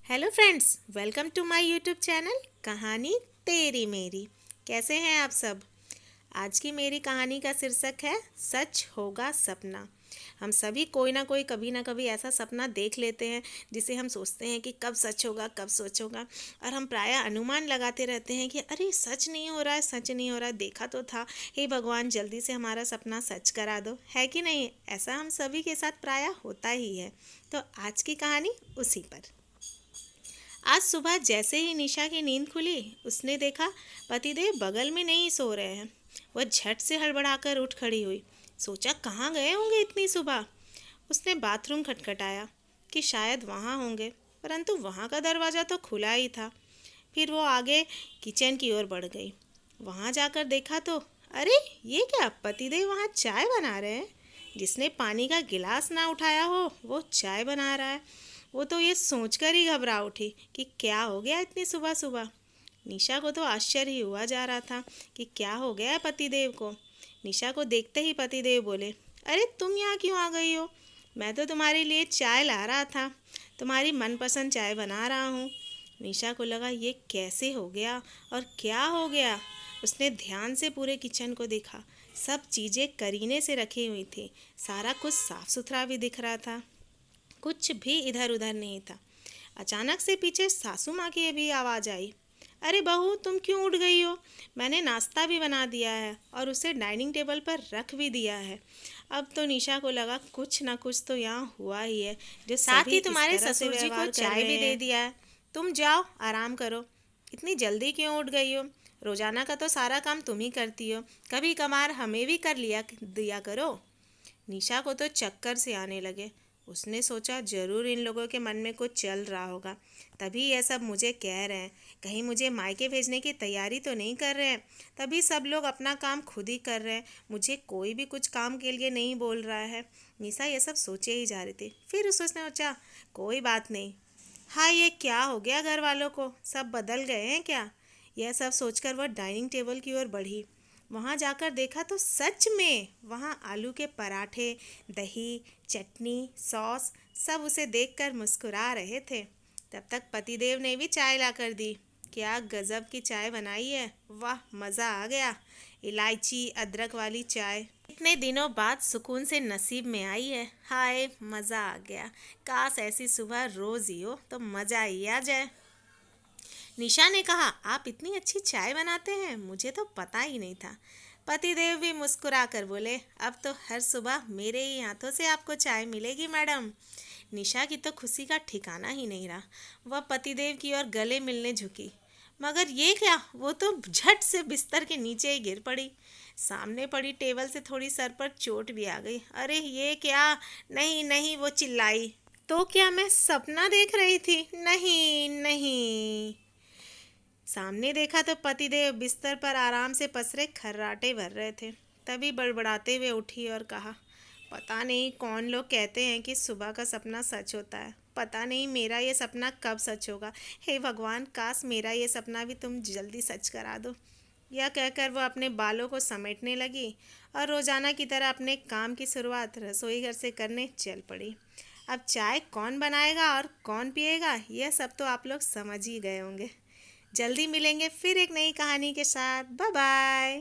Hello friends, welcome to my YouTube channel कहानी तेरी मेरी। कैसे हैं आप सब। आज की मेरी कहानी का शीर्षक है सच होगा सपना। हम सभी कोई ना कोई कभी ना कभी ऐसा सपना देख लेते हैं जिसे हम सोचते हैं कि कब सच होगा कब सच होगा। और हम प्रायः अनुमान लगाते रहते हैं कि अरे सच नहीं हो रहा है, सच नहीं हो रहा है, देखा तो था। हे भगवान, जल्दी से हमारा सपना सच करा दो, है कि नहीं। ऐसा हम सभी के साथ प्रायः होता ही है। तो आज की कहानी उसी पर। आज सुबह जैसे ही निशा की नींद खुली, उसने देखा पतिदेव बगल में नहीं सो रहे हैं। वह झट से हड़बड़ाकर उठ खड़ी हुई। सोचा कहाँ गए होंगे इतनी सुबह। उसने बाथरूम खटखटाया कि शायद वहाँ होंगे, परंतु वहाँ का दरवाज़ा तो खुला ही था। फिर वो आगे किचन की ओर बढ़ गई। वहाँ जाकर देखा तो अरे ये क्या, पतिदेव वहाँ चाय बना रहे हैं। जिसने पानी का गिलास ना उठाया हो वो चाय बना रहा है। वो तो ये सोचकर ही घबरा उठी कि क्या हो गया इतनी सुबह सुबह। निशा को तो आश्चर्य ही हुआ जा रहा था कि क्या हो गया है पतिदेव को। निशा को देखते ही पतिदेव बोले, अरे तुम यहाँ क्यों आ गई हो। मैं तो तुम्हारे लिए चाय ला रहा था, तुम्हारी मनपसंद चाय बना रहा हूँ। निशा को लगा ये कैसे हो गया और क्या हो गया। उसने ध्यान से पूरे किचन को देखा। सब चीज़ें करीने से रखी हुई थी। सारा कुछ साफ सुथरा भी दिख रहा था, कुछ भी इधर उधर नहीं था। अचानक से पीछे सासू माँ की भी आवाज़ आई, अरे बहू तुम क्यों उठ गई हो। मैंने नाश्ता भी बना दिया है और उसे डाइनिंग टेबल पर रख भी दिया है। अब तो निशा को लगा कुछ ना कुछ तो यहाँ हुआ ही है, जो साथ ही तुम्हारे ससुर जी को चाय भी दे दिया है। तुम जाओ आराम करो। इतनी जल्दी क्यों उठ गई हो। रोजाना का तो सारा काम तुम ही करती हो, कभी कभार हमें भी कर लिया दिया करो। निशा को तो चक्कर से आने लगे। उसने सोचा जरूर इन लोगों के मन में कुछ चल रहा होगा, तभी यह सब मुझे कह रहे हैं। कहीं मुझे मायके भेजने की तैयारी तो नहीं कर रहे हैं। तभी सब लोग अपना काम खुद ही कर रहे हैं, मुझे कोई भी कुछ काम के लिए नहीं बोल रहा है। निशा ये सब सोचे ही जा रही थी। फिर उसने सोचा कोई बात नहीं। हाँ, ये क्या हो गया, घर वालों को सब बदल गए हैं क्या। यह सब सोचकर वह डाइनिंग टेबल की ओर बढ़ी। वहाँ जाकर देखा तो सच में वहाँ आलू के पराठे, दही, चटनी, सॉस सब उसे देखकर मुस्कुरा रहे थे। तब तक पतिदेव ने भी चाय लाकर दी। क्या गजब की चाय बनाई है, वाह मज़ा आ गया। इलायची अदरक वाली चाय इतने दिनों बाद सुकून से नसीब में आई है। हाय मज़ा आ गया। काश ऐसी सुबह रोज़ ही हो तो मज़ा ही आ जाए। निशा ने कहा, आप इतनी अच्छी चाय बनाते हैं, मुझे तो पता ही नहीं था। पतिदेव भी मुस्कुरा कर बोले, अब तो हर सुबह मेरे ही हाथों से आपको चाय मिलेगी मैडम। निशा की तो खुशी का ठिकाना ही नहीं रहा। वह पतिदेव की ओर गले मिलने झुकी, मगर ये क्या, वो तो झट से बिस्तर के नीचे ही गिर पड़ी। सामने पड़ी टेबल से थोड़ी सर पर चोट भी आ गई। अरे ये क्या, नहीं नहीं, वो चिल्लाई। तो क्या मैं सपना देख रही थी। नहीं नहीं। सामने देखा तो पतिदेव बिस्तर पर आराम से पसरे खर्राटे भर रहे थे। तभी बड़बड़ाते हुए उठी और कहा, पता नहीं कौन लोग कहते हैं कि सुबह का सपना सच होता है। पता नहीं मेरा ये सपना कब सच होगा। हे भगवान, काश मेरा ये सपना भी तुम जल्दी सच करा दो। यह कहकर वह अपने बालों को समेटने लगी और रोजाना की तरह अपने काम की शुरुआत रसोई घर से करने चल पड़ी। अब चाय कौन बनाएगा और कौन पिएगा, यह सब तो आप लोग समझ ही गए होंगे। जल्दी मिलेंगे फिर एक नई कहानी के साथ। Bye bye.